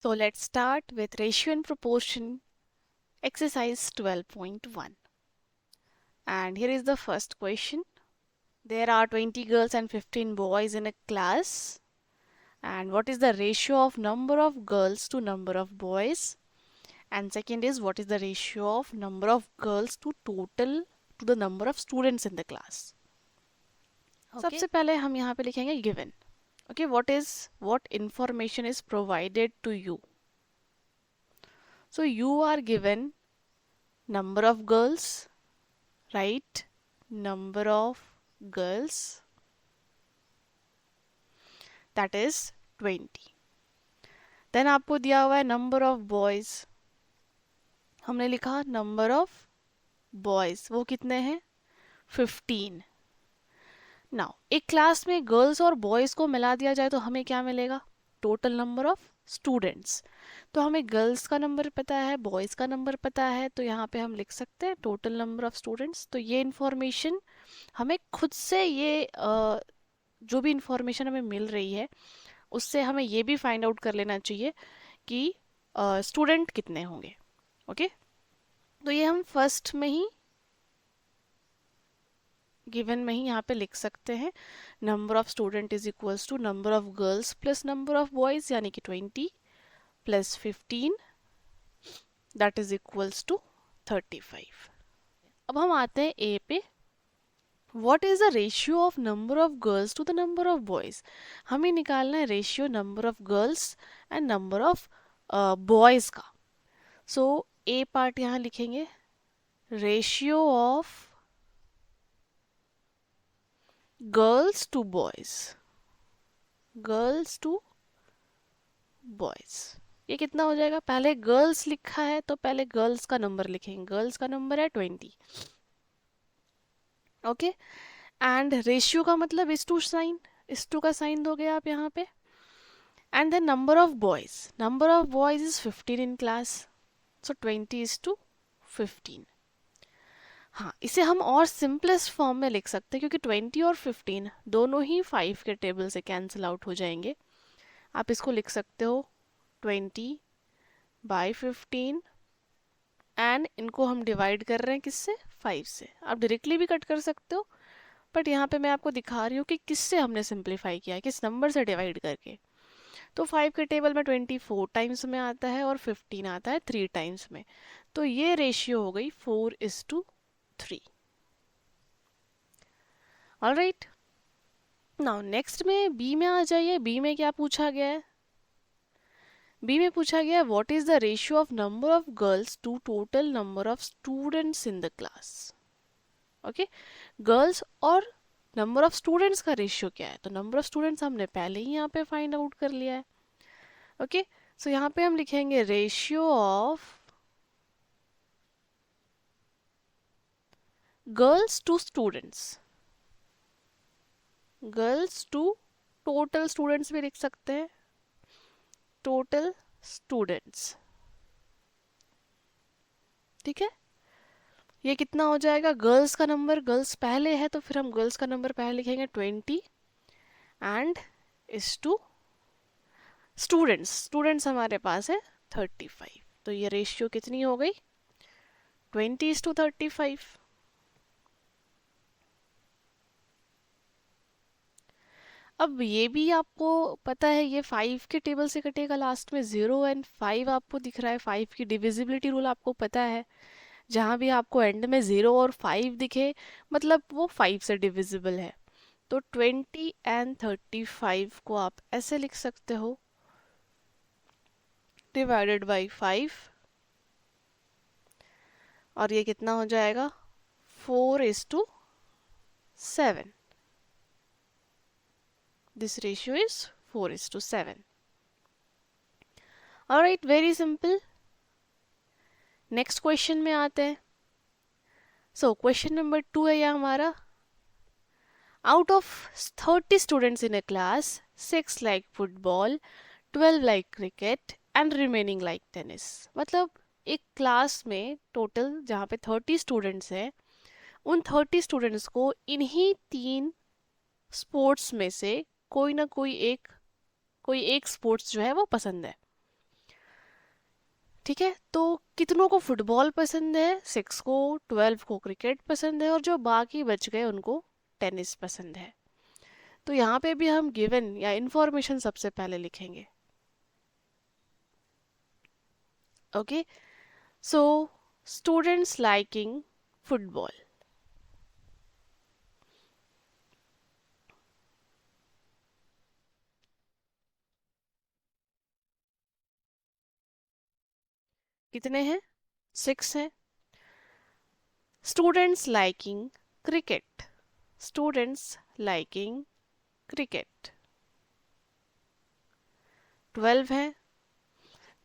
So let's start with ratio and proportion exercise 12.1. And here is the first question. There are 20 girls and 15 boys in a class. And what is the ratio of number of girls to number of boys? And second is what is the ratio of number of girls to the number of students in the class? Okay. सबसे पहले हम यहाँ पे लिखेंगे given. Okay, what information is provided to you? So you are given number of girls, right? Number of girls, that is 20. Then आपको दिया हुआ है number of boys. हमने लिखा number of boys, वो कितने हैं? 15. नाउ एक क्लास में गर्ल्स और बॉयज़ को मिला दिया जाए तो हमें क्या मिलेगा? Total number of students. तो हमें गर्ल्स का नंबर पता है, बॉयज़ का नंबर पता है, तो यहाँ पे हम लिख सकते हैं टोटल नंबर ऑफ स्टूडेंट्स. तो ये इंफॉर्मेशन हमें खुद से जो भी इंफॉर्मेशन हमें मिल रही है उससे हमें ये भी फाइंड आउट कर लेना चाहिए कि स्टूडेंट कितने होंगे. ओके, तो ये हम फर्स्ट में ही गिवन में ही यहाँ पे लिख सकते हैं. Number of student is equals to number of girls plus number of boys, यानी कि 20 plus 15, that is equals to 35. अब हम आते हैं ए पे. What is the ratio of number of girls to the number of boys? हमें निकालना है ratio number of girls and number of boys का. सो ए पार्ट यहाँ लिखेंगे ratio of girls to boys. Girls to boys ये कितना हो जाएगा? पहले गर्ल्स लिखा है तो पहले गर्ल्स का नंबर लिखेंगे. गर्ल्स का नंबर है 20. ओके, एंड रेशियो का मतलब इस टू साइन, इस टू का साइन दोगे आप यहाँ पे. And the number of boys is 15 in class, so 20 is to 15. हाँ, इसे हम और सिंपलेस्ट फॉर्म में लिख सकते हैं क्योंकि 20 और 15 दोनों ही 5 के टेबल से कैंसिल आउट हो जाएंगे. आप इसको लिख सकते हो 20/15 एंड इनको हम डिवाइड कर रहे हैं किससे? 5 से. आप डायरेक्टली भी कट कर सकते हो, बट यहाँ पे मैं आपको दिखा रही हूँ कि किससे हमने सिंप्लीफाई किया है, किस नंबर से डिवाइड करके. तो 5 के टेबल में 24 टाइम्स में आता है और 15 आता है 3 टाइम्स में. तो ये रेशियो हो गई 4:3. ऑलराइट, नाउ नेक्स्ट में बी में आ जाइए. बी में क्या पूछा गया है? बी में पूछा गया है what is the ratio of number of girls to total number of students in the class. Okay, girls और नंबर ऑफ स्टूडेंट्स का रेशियो क्या है? तो नंबर ऑफ स्टूडेंट्स हमने पहले ही यहाँ पे फाइंड आउट कर लिया है. ओके, सो यहाँ पे हम लिखेंगे ratio of girls to students. Girls to total students भी लिख सकते हैं, टोटल स्टूडेंट्स. ठीक है, ये कितना हो जाएगा? गर्ल्स का नंबर, गर्ल्स पहले है तो फिर हम गर्ल्स का नंबर पहले लिखेंगे 20 एंड इस टू स्टूडेंट्स. स्टूडेंट्स हमारे पास है 35. तो ये रेशियो कितनी हो गई? 20:35. अब ये भी आपको पता है ये 5 के टेबल से कटेगा, लास्ट में 0 एंड 5 आपको दिख रहा है. 5 की डिविजिबिलिटी रूल आपको पता है, जहाँ भी आपको एंड में 0 और 5 दिखे मतलब वो 5 से डिविजिबल है. तो 20 एंड 35 को आप ऐसे लिख सकते हो, डिवाइडेड बाई 5, और ये कितना हो जाएगा? 4:7. This ratio is 4:7. Alright, very simple. Next question में आते हैं. सो क्वेश्चन नंबर 2 है यह हमारा. Out of 30 students in a class, 6 like football, 12 like cricket and remaining like tennis. मतलब एक क्लास में टोटल जहाँ पे 30 स्टूडेंट्स हैं, उन 30 स्टूडेंट्स को इन्हीं 3 स्पोर्ट्स में से कोई ना कोई एक स्पोर्ट्स जो है वो पसंद है. ठीक है, तो कितनों को फुटबॉल पसंद है? 6 को, 12 को क्रिकेट पसंद है, और जो बाकी बच गए उनको टेनिस पसंद है। तो यहाँ पे भी हम गिवन या इंफॉर्मेशन सबसे पहले लिखेंगे। Okay, so students liking football. कितने हैं? 6 हैं। Students liking cricket. Students liking cricket 12 हैं।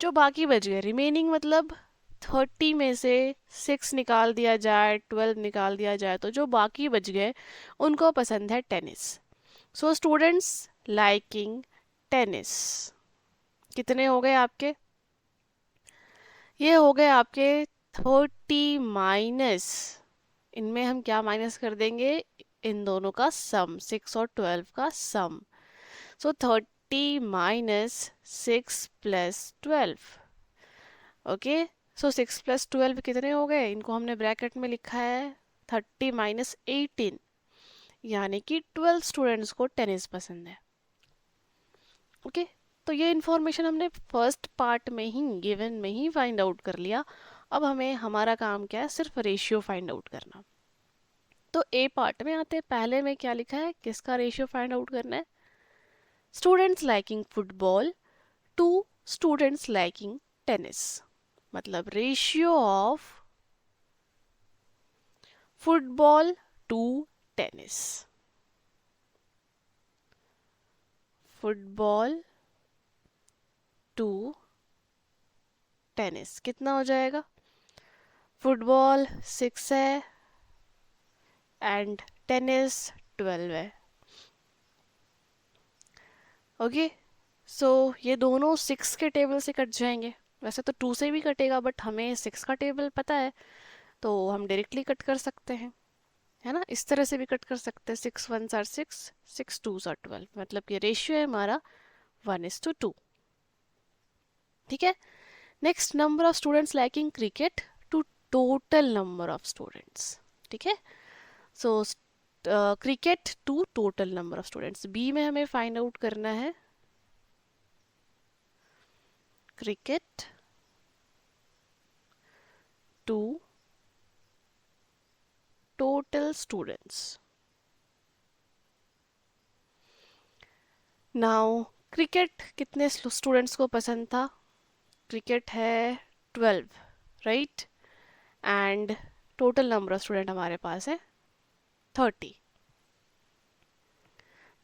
जो बाकी बच गए रिमेनिंग, मतलब 30 में से 6 निकाल दिया जाए, 12 निकाल दिया जाए, तो जो बाकी बच गए उनको पसंद है tennis. So students liking tennis कितने हो गए आपके? ये हो गए आपके 30 माइनस, इनमें हम क्या माइनस कर देंगे? इन दोनों का सम, 6 और 12 का सम। सो 30 माइनस 6 प्लस 12। ओके, सो 6 प्लस 12 कितने हो गए? इनको हमने ब्रैकेट में लिखा है 30 माइनस 18, यानी कि 12 स्टूडेंट्स को टेनिस पसंद है। ओके, तो ये इन्फॉर्मेशन हमने फर्स्ट पार्ट में ही, गिवन में ही फाइंड आउट कर लिया। अब हमें हमारा काम क्या है? सिर्फ रेशियो फाइंड आउट करना। तो ए पार्ट में आते हैं। पहले में क्या लिखा है? किसका रेशियो फाइंड आउट करना है? Students liking football to students liking tennis, मतलब ratio of football to tennis. Football to tennis कितना हो जाएगा? फुटबॉल 6 है एंड टेनिस 12 है। ओके, सो ये दोनों 6 के टेबल से कट जाएंगे। वैसे तो 2 से भी कटेगा, बट हमें 6 का टेबल पता है, तो हम डायरेक्टली कट कर सकते हैं, है ना? इस तरह से भी कट कर सकते हैं। 6 1s आर 6, 6 2s आर 12, मतलब कि रेशियो है हमारा 1:2। ठीक है, next, number of students liking cricket to total number of students. ठीक है, so cricket to total number of students, B में हमें फाइंड आउट करना है cricket to total students. Now cricket कितने स्टूडेंट्स को पसंद था? क्रिकेट है 12, right? And total number of student हमारे पास है 30,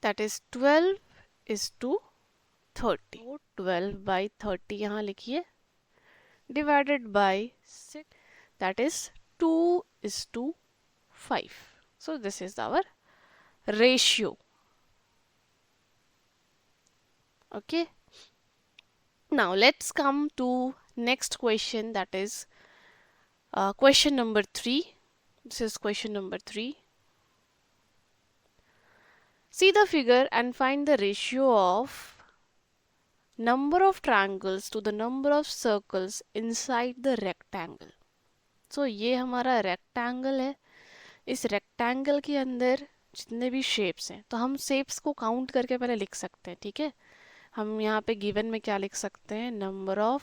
दैट इज 12 इज टू 30। 12/30 यहाँ लिखिए, divided by 6, that is 2:5। So this is our ratio. Okay, now let's come to next question, that is question number 3. This is question number 3. See the figure and find the ratio of number of triangles to the number of circles inside the rectangle. So ये हमारा rectangle है। इस rectangle के अंदर जितने भी shapes हैं, तो हम shapes को count करके पहले लिख सकते हैं। ठीक है, हम यहाँ पे गिवन में क्या लिख सकते हैं? नंबर ऑफ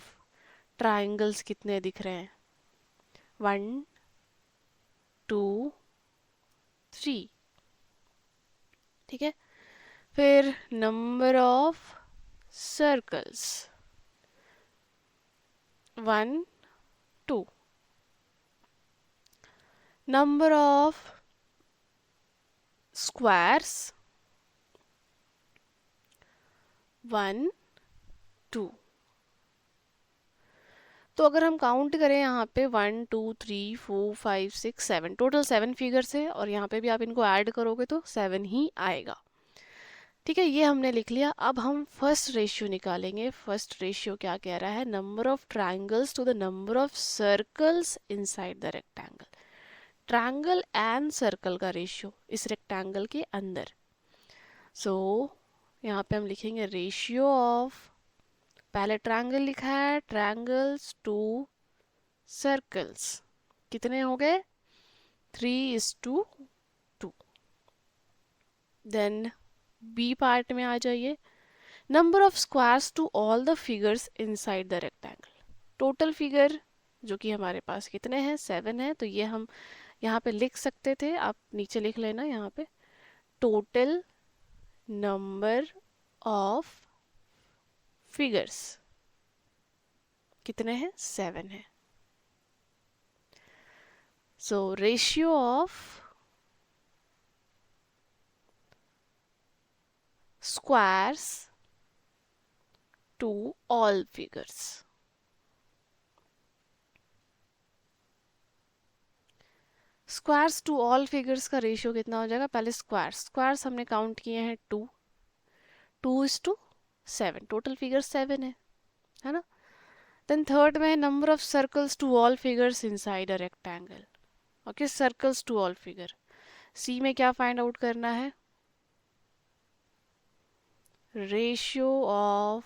ट्राइंगल्स कितने दिख रहे हैं? 1 2 3। ठीक है, फिर number of circles 1 2, number of squares 1 2। तो अगर हम काउंट करें यहाँ पे 1 2 3 4 5 6 7, टोटल 7 फिगर्स है, और यहाँ पे भी आप इनको ऐड करोगे तो 7 ही आएगा। ठीक है, ये हमने लिख लिया। अब हम फर्स्ट रेशियो निकालेंगे। फर्स्ट रेशियो क्या कह रहा है? Number of triangles to the number of circles inside the rectangle. Triangle and circle का रेशियो इस रेक्टेंगल के अंदर। सो यहाँ पे हम लिखेंगे रेशियो ऑफ, पहले ट्रायंगल लिखा है, ट्रायंगल्स टू सर्कल्स, कितने हो गए? 3:2। देन बी पार्ट में आ जाइए, number of squares to all the figures inside the rectangle. Total figure जो कि हमारे पास कितने हैं? 7 है, तो ये हम यहाँ पे लिख सकते थे, आप नीचे लिख लेना यहाँ पे, टोटल नंबर ऑफ फिगर्स कितने हैं? 7 है। So ratio of squares to all figures, squares to all figures का रेशियो कितना हो जाएगा? पहले स्क्वायर्स हमने काउंट किए हैं 2:7, टोटल फिगर 7 है ना। देन थर्ड में है number of circles to all figures inside a rectangle. Okay, circles to all figure, C में क्या फाइंड आउट करना है? Ratio of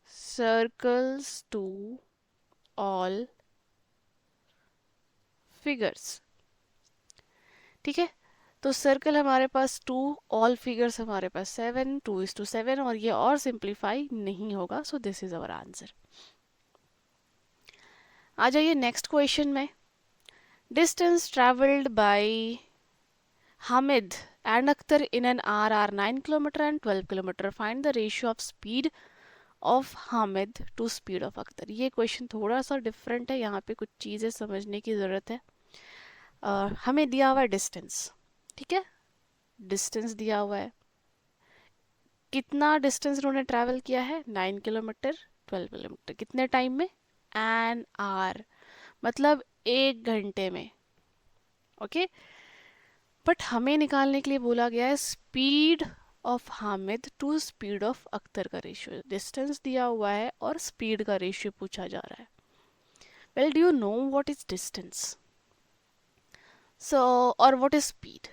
circles to all figures. ठीक है, तो सर्कल हमारे पास 2, ऑल फिगर्स हमारे पास 7, 2:7, और ये और सिंप्लीफाई नहीं होगा, so this is our answer. आ जाइए नेक्स्ट क्वेश्चन में, distance travelled by Hamid and Akhtar in an hour are 9 kilometre and 12 kilometre, find the ratio of speed of Hamid to speed of Akhtar. ये क्वेश्चन थोड़ा सा डिफरेंट है, यहाँ पे कुछ चीज़ें समझने की ज़रूरत है। हमें दिया हुआ है डिस्टेंस, ठीक है, डिस्टेंस दिया हुआ है, कितना डिस्टेंस उन्होंने ट्रैवल किया है? 9 किलोमीटर 12 किलोमीटर, कितने टाइम में? एन आर, मतलब 1 घंटे में। ओके, बट हमें निकालने के लिए बोला गया है speed of Hamid to speed of Akhtar का रेशियो। डिस्टेंस दिया हुआ है और स्पीड का रेशियो पूछा जा रहा है। Well, do you know what is distance? So, और what is speed?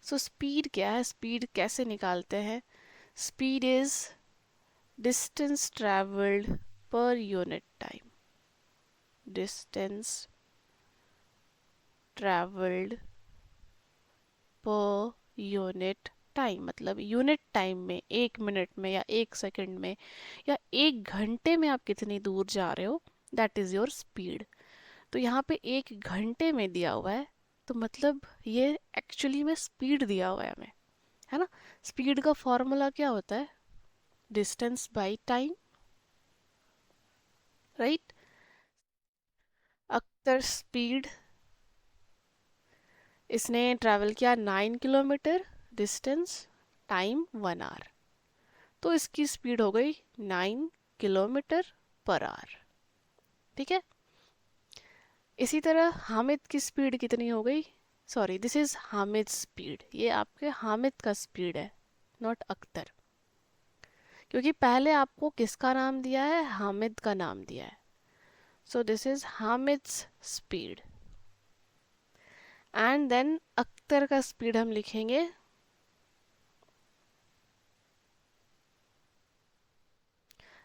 So speed क्या है, स्पीड कैसे निकालते हैं? Speed is distance traveled per unit time, distance traveled per unit time, मतलब यूनिट टाइम में, 1 मिनट में या 1 सेकंड में या 1 घंटे में आप कितनी दूर जा रहे हो, दैट इज योर स्पीड। तो यहाँ पे 1 घंटे में दिया हुआ है, तो मतलब ये एक्चुअली में स्पीड दिया हुआ है हमें, है ना। स्पीड का फॉर्मूला क्या होता है? Distance by time, right. Akhtar speed, इसने ट्रैवल किया 9 किलोमीटर, डिस्टेंस, टाइम 1 आवर, तो इसकी स्पीड हो गई 9 किलोमीटर पर आवर। ठीक है, इसी तरह हामिद की स्पीड कितनी हो गई? Sorry, this is Hamid speed, ये आपके हामिद का स्पीड है, नॉट अख्तर, क्योंकि पहले आपको किसका नाम दिया है? हामिद का नाम दिया है। So this is Hamid's speed, and then Akhtar का स्पीड हम लिखेंगे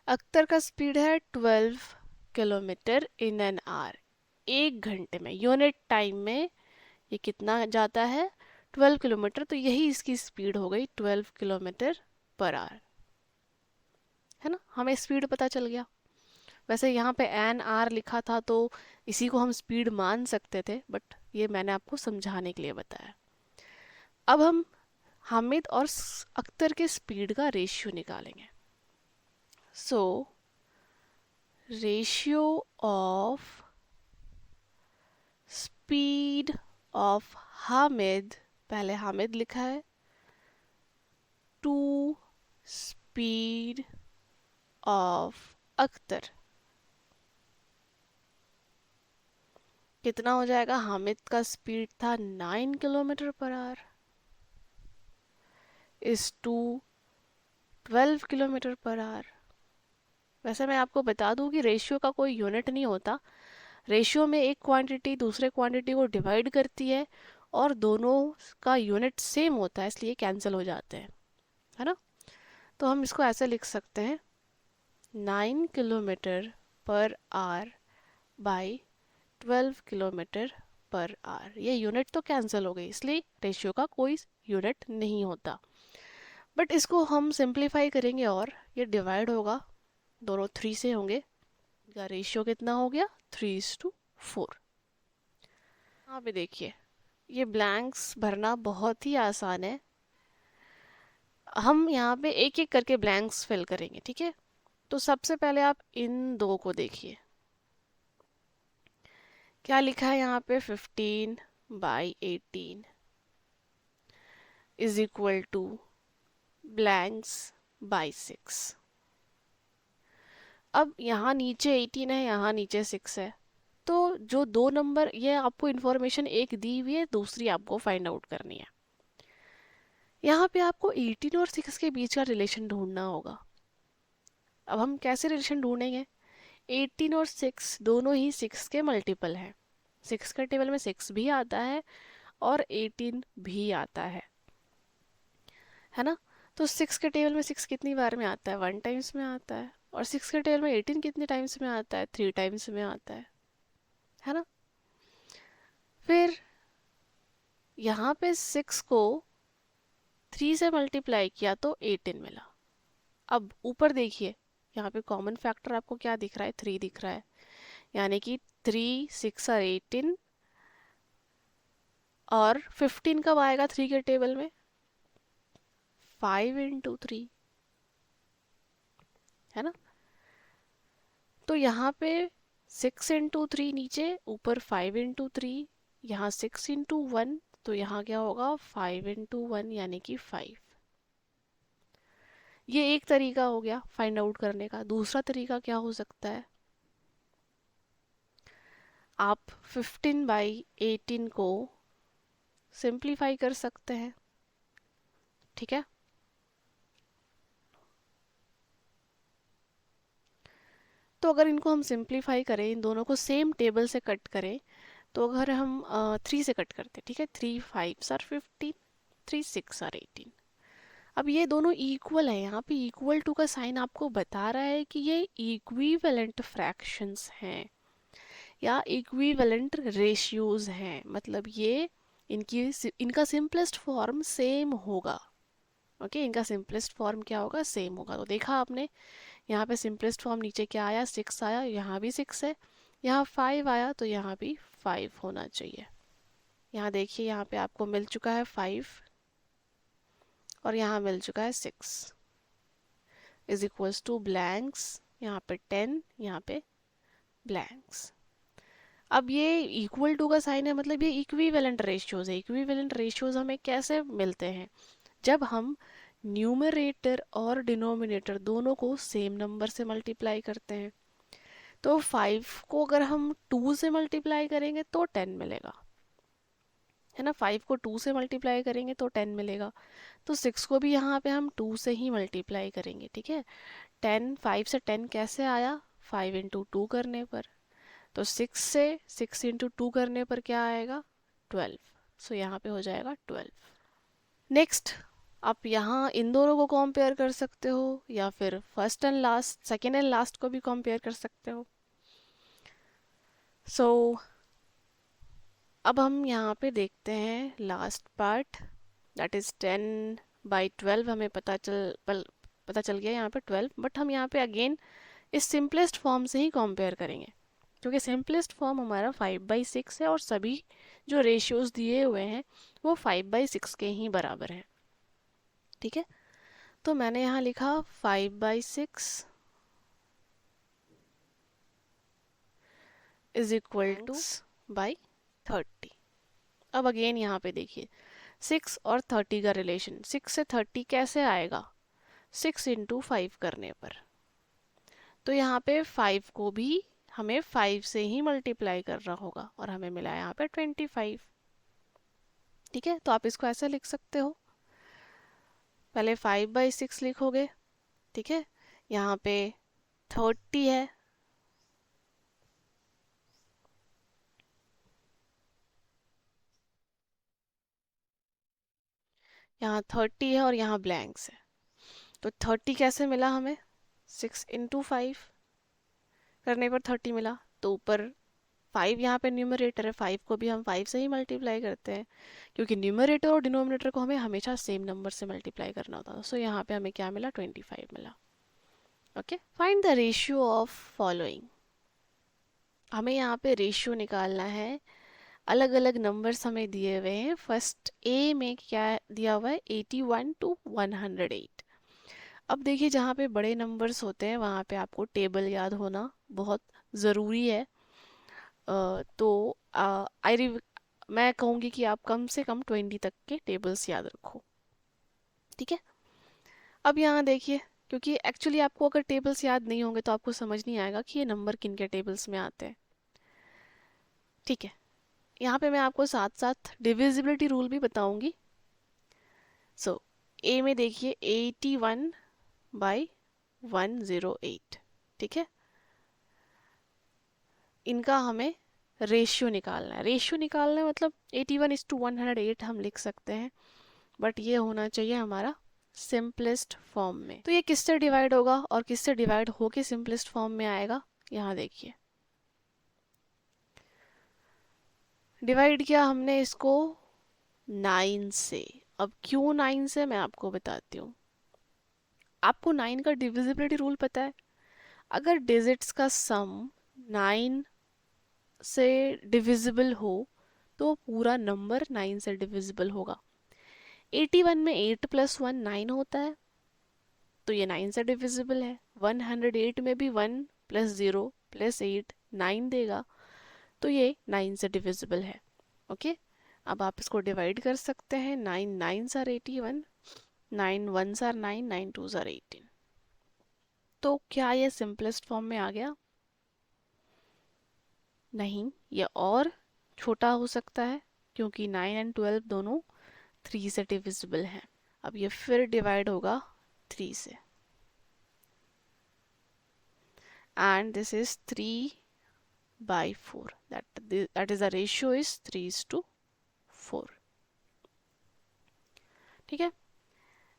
अख्तर का स्पीड है 12 किलोमीटर इन एन आवर, 1 घंटे में, यूनिट टाइम में ये कितना जाता है? 12 किलोमीटर, तो यही इसकी स्पीड हो गई 12 किलोमीटर पर आवर, है ना। हमें स्पीड पता चल गया। वैसे यहाँ पे एन आर लिखा था तो इसी को हम स्पीड मान सकते थे, बट ये मैंने आपको समझाने के लिए बताया। अब हम हामिद और अख्तर के स्पीड का रेशियो निकालेंगे। सो ratio of speed of Hamid, पहले हामिद लिखा है, टू स्पीड ऑफ अख्तर, कितना हो जाएगा? हामिद का स्पीड था 9 kilometre per hour, is to 12 kilometre per hour. वैसे मैं आपको बता दूं कि रेशियो का कोई यूनिट नहीं होता, रेशियो में एक क्वांटिटी दूसरे क्वांटिटी को डिवाइड करती है और दोनों का यूनिट सेम होता है, इसलिए कैंसिल हो जाते हैं, है ना। तो हम इसको ऐसे लिख सकते हैं, 9 kilometre per our by 12 kilometre per our. ये यूनिट तो कैंसिल हो गई, इसलिए रेशियो का कोई यूनिट नहीं होता। बट इसको हम सिंप्लीफाई करेंगे और ये डिवाइड होगा, दोनों 3 से होंगे, का रेशियो कितना हो गया 3:4। यहाँ पे देखिए, ये ब्लैंक्स भरना बहुत ही आसान है। हम यहाँ पे एक एक करके ब्लैंक्स फिल करेंगे, ठीक है। तो सबसे पहले आप इन दो को देखिए, क्या लिखा है यहाँ पे, 15/18 is equal to blanks by 6। अब यहाँ नीचे 18 है, यहाँ नीचे 6 है, तो जो दो नंबर, ये आपको इन्फॉर्मेशन एक दी हुई है, दूसरी आपको फाइंड आउट करनी है। यहाँ पे आपको 18 और 6 के बीच का रिलेशन ढूंढना होगा। अब हम कैसे रिलेशन ढूंढेंगे, 18 और 6 दोनों ही 6 के मल्टीपल हैं। 6 के टेबल में 6 भी आता है और 18 भी आता है ना। तो 6 के टेबल में 6 कितनी बार में आता है, 1 टाइम्स में आता है। और 6 के टेबल में 18 कितने टाइम्स में आता है, 3 टाइम्स में आता है ना। फिर यहाँ पे 6 को 3 से मल्टीप्लाई किया तो 18 मिला। अब ऊपर देखिए, यहाँ पे कॉमन फैक्टर आपको क्या दिख रहा है, 3 दिख रहा है, यानी कि 3, 6 और 18। और 15 कब आएगा 3 के टेबल में, 5 × 3, है ना। तो यहाँ पे 6 × 3 नीचे, ऊपर 5 × 3, यहाँ 6 × 1, तो यहाँ क्या होगा 5 × 1 यानी कि 5। ये एक तरीका हो गया फाइंड आउट करने का। दूसरा तरीका क्या हो सकता है, आप 15/18 को सिंप्लीफाई कर सकते हैं, ठीक है। तो अगर इनको हम सिंप्लीफाई करें, इन दोनों को सेम टेबल से कट करें, तो अगर हम 3 से कट करते हैं, ठीक है, 3 5s are 15, 3 6 are 18। अब ये दोनों इक्वल है, यहाँ पे इक्वल टू का साइन आपको बता रहा है कि ये इक्विवेलेंट फ्रैक्शंस हैं या इक्विवेलेंट रेशियोज हैं, मतलब ये इनका सिंपलेस्ट फॉर्म सेम होगा। ओके, इनका सिंपलेस्ट फॉर्म क्या होगा, सेम होगा। तो देखा आपने, यहाँ पे सिंपलेस्ट फॉर्म नीचे क्या आया, 6 आया, यहाँ भी 6 है, यहाँ 5 आया, तो यहाँ भी 5 होना चाहिए। यहाँ देखिए, यहाँ पे आपको मिल चुका है 5 और यहाँ मिल चुका है 6 इज इक्वल्स टू ब्लैंक्स, यहाँ पे 10, यहाँ पे ब्लैंक्स। अब ये इक्वल टू का साइन है, मतलब ये इक्विवेलेंट रेशियोज है। इक्विवेलेंट रेशियोज हमें कैसे मिलते हैं, जब हम न्यूमरेटर और डिनोमिनेटर दोनों को सेम नंबर से मल्टीप्लाई करते हैं। तो 5 को अगर हम 2 से मल्टीप्लाई करेंगे तो 10 मिलेगा, है ना। 5 को 2 से मल्टीप्लाई करेंगे तो 10 मिलेगा। तो 6 को भी यहाँ पे हम 2 से ही मल्टीप्लाई करेंगे, ठीक है। 5 से 10 कैसे आया, 5 × 2 करने पर। तो 6 से 6 × 2 करने पर क्या आएगा, 12। सो यहाँ पे हो जाएगा 12। नेक्स्ट, आप यहाँ इन दोनों को कंपेयर कर सकते हो, या फिर first and last, second and last को भी कंपेयर कर सकते हो। सो अब हम यहाँ पे देखते हैं लास्ट पार्ट, दैट इज 10/12। हमें पता चल गया यहाँ पे 12, बट हम यहाँ पे अगेन इस सिंपलेस्ट फॉर्म से ही कंपेयर करेंगे, क्योंकि सिंपलेस्ट फॉर्म हमारा 5/6 है और सभी जो रेशियोज दिए हुए हैं वो 5/6 के ही बराबर हैं, ठीक है। तो मैंने यहाँ लिखा 5/6 इज इक्वल टू बाई 30। अब अगेन यहाँ पे देखिए, 6 और 30 का रिलेशन, 6 से 30 कैसे आएगा, 6 × 5 करने पर। तो यहाँ पे 5 को भी हमें 5 से ही मल्टीप्लाई करना होगा और हमें मिला यहाँ पे 25, ठीक है। तो आप इसको ऐसे लिख सकते हो, पहले 5/6 लिखोगे, ठीक है, यहाँ पे 30 है, यहाँ 30 है और यहाँ ब्लैंक्स है। तो 30 कैसे मिला हमें, 6 × 5 करने पर 30 मिला, तो ऊपर 5 यहाँ पे न्यूमरेटर है, 5 को भी हम 5 से ही मल्टीप्लाई करते हैं, क्योंकि न्यूमरेटर और डिनोमिनेटर को हमें हमेशा सेम नंबर से मल्टीप्लाई करना होता है। सो यहाँ पे हमें क्या मिला, 25 मिला। Okay, find the ratio of following. हमें यहाँ पे रेशियो निकालना है। अलग अलग नंबर्स हमें दिए हुए हैं। फर्स्ट ए में क्या दिया हुआ है, 81 to 108। अब देखिए, जहाँ पे बड़े नंबर्स होते हैं वहाँ पे आपको टेबल याद होना बहुत ज़रूरी है। तो मैं कहूँगी कि आप कम से कम 20 तक के टेबल्स याद रखो, ठीक है। अब यहाँ देखिए, क्योंकि एक्चुअली आपको अगर टेबल्स याद नहीं होंगे तो आपको समझ नहीं आएगा कि ये नंबर किन के टेबल्स में आते हैं, ठीक है। यहाँ पे मैं आपको साथ साथ डिविजिबिलिटी रूल भी बताऊंगी। सो ए में देखिए 81/108, ठीक है। इनका हमें रेशियो निकालना है। रेशियो निकालना है मतलब 81:108 हम लिख सकते हैं, बट ये होना चाहिए हमारा सिंपलेस्ट फॉर्म में। तो ये किससे डिवाइड होगा और किससे डिवाइड होके सिंपलेस्ट फॉर्म में आएगा, यहाँ देखिए। डिवाइड किया हमने इसको 9 से। अब क्यों 9 से, मैं आपको बताती हूँ। आपको 9 का डिविजिबिलिटी रूल पता है। अगर डिजिट्स का सम 9 से डिविजिबल हो तो पूरा नंबर 9 से डिविजिबल होगा। 81 में 8 + 1 9 होता है, तो ये 9 से डिविजिबल है। 108 में भी 1 + 0 + 8 9 देगा, तो ये 9 से डिविजिबल है। ओके, अब आप इसको डिवाइड कर सकते हैं। 9 9s are 81, 9 1s are 9, 9 2s are 18। तो क्या ये सिंपलेस्ट फॉर्म में आ गया? नहीं, ये और छोटा हो सकता है, क्योंकि 9 और 12 दोनों 3 से डिविजिबल हैं। अब ये फिर डिवाइड होगा 3 से, and this is 3/4, that is the ratio is 3:4, ठीक है।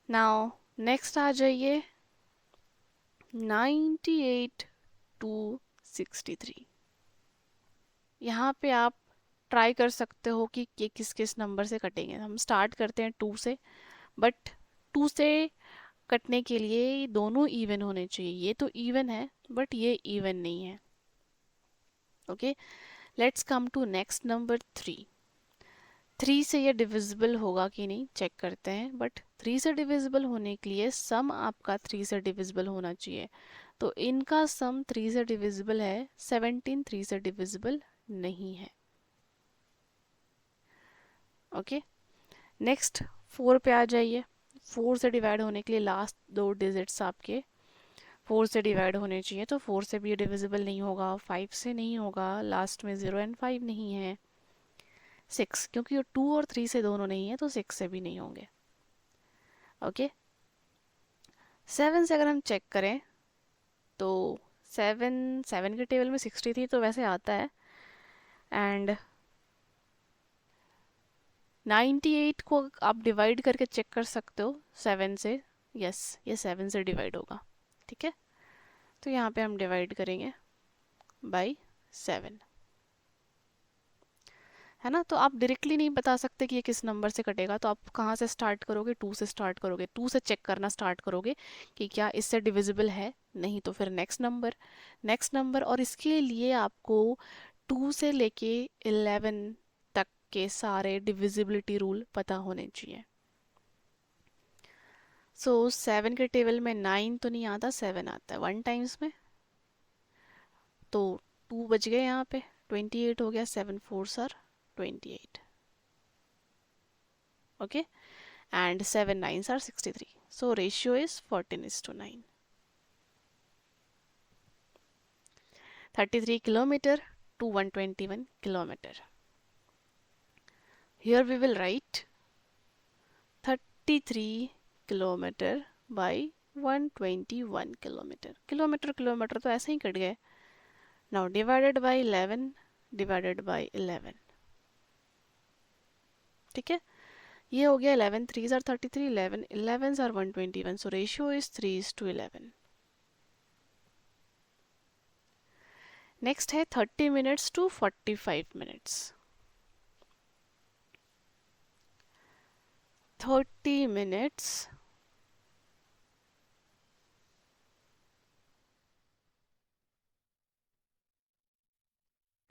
नाउ नेक्स्ट आ जाइए 98 to 63। यहाँ पे आप ट्राई कर सकते हो कि ये किस किस नंबर से कटेंगे। हम स्टार्ट करते हैं 2 से, बट 2 से कटने के लिए दोनों इवन होने चाहिए। ये तो इवन है बट ये इवन नहीं है। Okay, let's come to next number 3। 3 से ये डिविजिबल होगा कि नहीं चेक करते हैं, बट 3 से डिविजिबल होने के लिए सम आपका 3 से डिविजिबल होना चाहिए। तो इनका सम 3 से डिविजिबल है, 17 3 से डिविजिबल नहीं है। ओके, नेक्स्ट 4 पे आ जाइए। 4 से डिवाइड होने के लिए लास्ट 2 डिजिट्स आपके 4 से डिवाइड होने चाहिए, तो 4 से भी डिविजिबल नहीं होगा, 5 से नहीं होगा, लास्ट में 0 और 5 नहीं है। 6, क्योंकि 2 और 3 से दोनों नहीं है, तो 6 से भी नहीं होंगे। ओके, 7 से अगर हम चेक करें तो 7 के टेबल में 63 तो वैसे आता है, एंड 98 को आप डिवाइड करके चेक कर सकते हो 7 से। यस, ये 7 से डिवाइड होगा, ठीक है। तो यहाँ पे हम डिवाइड करेंगे बाय 7, है ना। तो आप डायरेक्टली नहीं बता सकते कि ये किस नंबर से कटेगा, तो आप कहाँ से स्टार्ट करोगे, 2 से स्टार्ट करोगे। 2 से चेक करना स्टार्ट करोगे कि क्या इससे डिविजिबल है, नहीं तो फिर नेक्स्ट नंबर। और इसके लिए आपको 2 से लेके 11 तक के सारे डिविजिबिलिटी रूल पता होने चाहिए। सो 7 के टेबल में 9 तो नहीं आता, 7 आता है 1 टाइम्स में, तो 2 बच गए यहाँ पे, 28 हो गया। 7 4s are 28, okay, and 7 9s are 63, so ratio is 14:9। 33 kilometer to 121 kilometer. Here we will write 33 kilometer by 121 kilometer. Kilometre तो ऐसे ही कट गए। Now divided by 11, divided by 11, ठीक है। ये हो गया 11 3s are 33, 11 11s are 121, so ratio is 3:11। Next है 30 minutes to 45 minutes. 30 minutes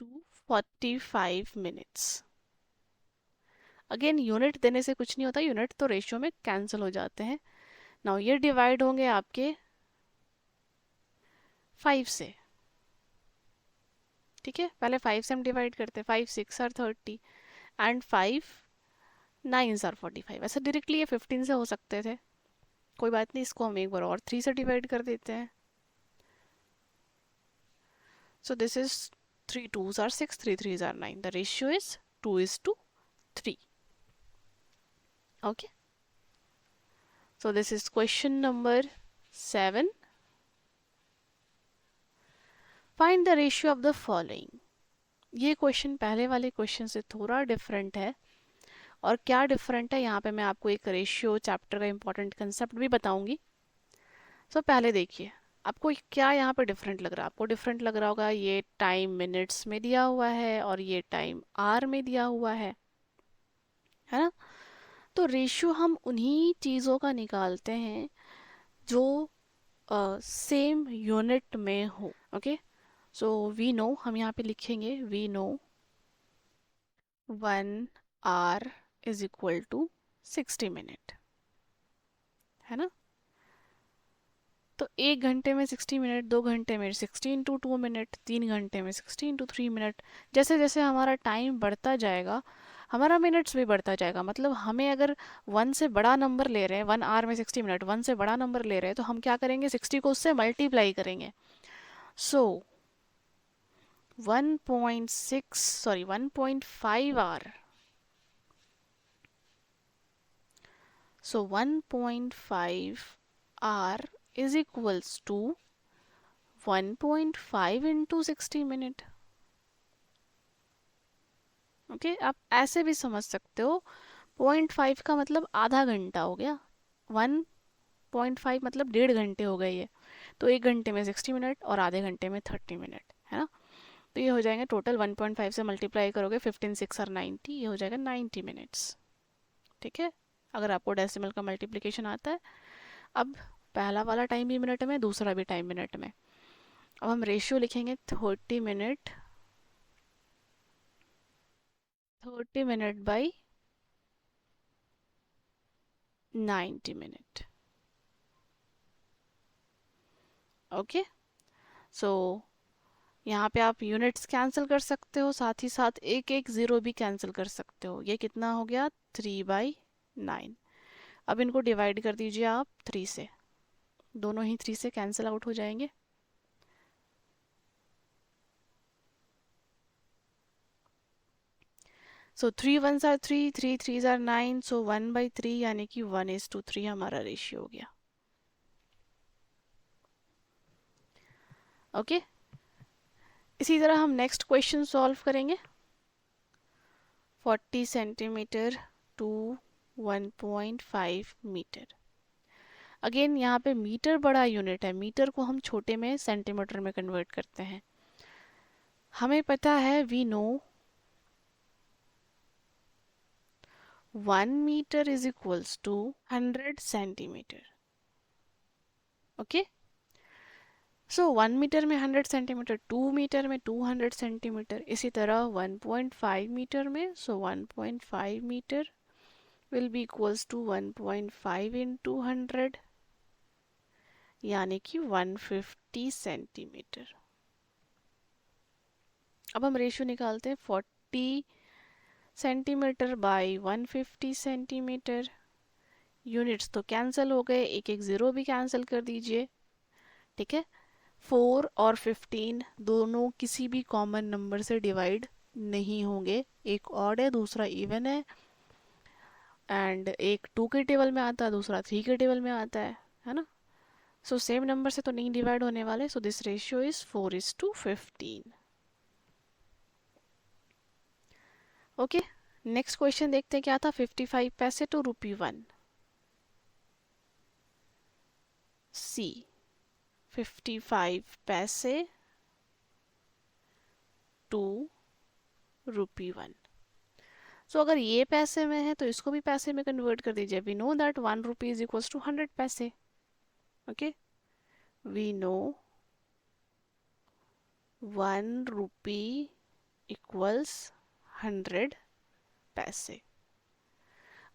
to 45 minutes. Again unit देने से कुछ नहीं होता, यूनिट तो रेशियो में कैंसिल हो जाते हैं। नाउ ये डिवाइड होंगे आपके 5 से, ठीक है। पहले 5 से हम डिवाइड करते हैं, 5 6 आर 30 एंड 5 9 आर 45। ऐसे डायरेक्टली ये 15 से हो सकते थे, कोई बात नहीं, इसको हम एक बार और 3 से डिवाइड कर देते हैं। सो this is 3 2s are 6, 3 3s are 9, the ratio is 2:3. Okay, so this is question number 7. Find the ratio of the following. ये क्वेश्चन पहले वाले क्वेश्चन से थोड़ा डिफरेंट है, और क्या डिफरेंट है यहाँ पे मैं आपको एक रेशियो चैप्टर का इंपॉर्टेंट कंसेप्ट भी बताऊंगी। सो पहले देखिए आपको क्या यहाँ पे डिफरेंट लग रहा है। आपको डिफरेंट लग रहा होगा, ये टाइम मिनट्स में दिया हुआ है और ये टाइम आर में दिया हुआ है ना। तो रेशियो हम उन्हीं चीज़ों का निकालते हैं जो सेम यूनिट में हो। ओके, सो वी नो, हम यहाँ पे लिखेंगे we know 1 hour is equal to 60 minute, है ना। तो 1 घंटे में 60 मिनट, 2 घंटे में 60 × 2 मिनट, 3 घंटे में 60 × 3 मिनट। जैसे जैसे हमारा टाइम बढ़ता जाएगा हमारा मिनट्स भी बढ़ता जाएगा। मतलब हमें अगर 1 से बड़ा नंबर ले रहे हैं, 1 आवर में 60 मिनट 1 से बड़ा नंबर ले रहे हैं, तो हम क्या करेंगे, 60 को उससे मल्टीप्लाई करेंगे। So 1.5 hour, so 1.5 hour is equals to 1.5 into 60 minute. Okay, आप ऐसे भी समझ सकते हो, 0.5 का मतलब आधा घंटा हो गया, 1.5 मतलब 1.5 घंटे हो गए ये। तो 1 घंटे में 60 मिनट और आधे घंटे में 30 मिनट, है ना। तो ये हो जाएंगे टोटल, 1.5 से मल्टीप्लाई करोगे 15 6 और 90, ये हो जाएगा 90 मिनट्स, ठीक है, अगर आपको डेसिमल का मल्टीप्लिकेशन आता है। अब पहला वाला टाइम भी मिनट में, दूसरा भी टाइम मिनट में। अब हम रेशियो लिखेंगे 30 मिनट बाई 90 मिनट। ओके, सो यहाँ पे आप यूनिट्स कैंसिल कर सकते हो, साथ ही साथ एक एक ज़ीरो भी कैंसिल कर सकते हो। ये कितना हो गया, 3/9। अब इनको डिवाइड कर दीजिए आप 3 से, दोनों ही 3 से कैंसिल आउट हो जाएंगे। सो 3 1s are 3, 3 3s are 9, सो 1/3 यानी कि 1:3 हमारा रेशियो हो गया। ओके, इसी तरह हम नेक्स्ट क्वेश्चन सॉल्व करेंगे। 40 सेंटीमीटर टू 1.5 मीटर। अगेन यहाँ पे मीटर बड़ा यूनिट है, मीटर को हम छोटे में सेंटीमीटर में कन्वर्ट करते हैं। हमें पता है, we know 1 metre is equals to 100 centimetre. Okay, so 1 metre में 100 सेंटीमीटर, 2 मीटर में 200 सेंटीमीटर, इसी तरह 1.5 मीटर में, so 1.5 metre will be equals to 1.5 into 100, यानी कि 150 सेंटीमीटर। अब हम रेशियो निकालते हैं, 40 सेंटीमीटर बाई 150 सेंटीमीटर। यूनिट्स तो कैंसिल हो गए, एक एक ज़ीरो भी कैंसिल कर दीजिए, ठीक है। 4 और 15 दोनों किसी भी कॉमन नंबर से डिवाइड नहीं होंगे, एक ऑड है दूसरा इवन एंड एक 2 के टेबल में आता है, दूसरा 3 के टेबल में आता है ना। सो सेम नंबर से तो नहीं डिवाइड होने वाले, so this ratio is 4:15। Okay, next question देखते हैं क्या था। 55 पैसे टू ₹1। सी 55 पैसे 2 रुपी 1। सो अगर ये पैसे में है तो इसको भी पैसे में कन्वर्ट कर दीजिए। We know that 1 rupee is equals to 100 paise. Okay, we know 1 rupee equals 100 paise.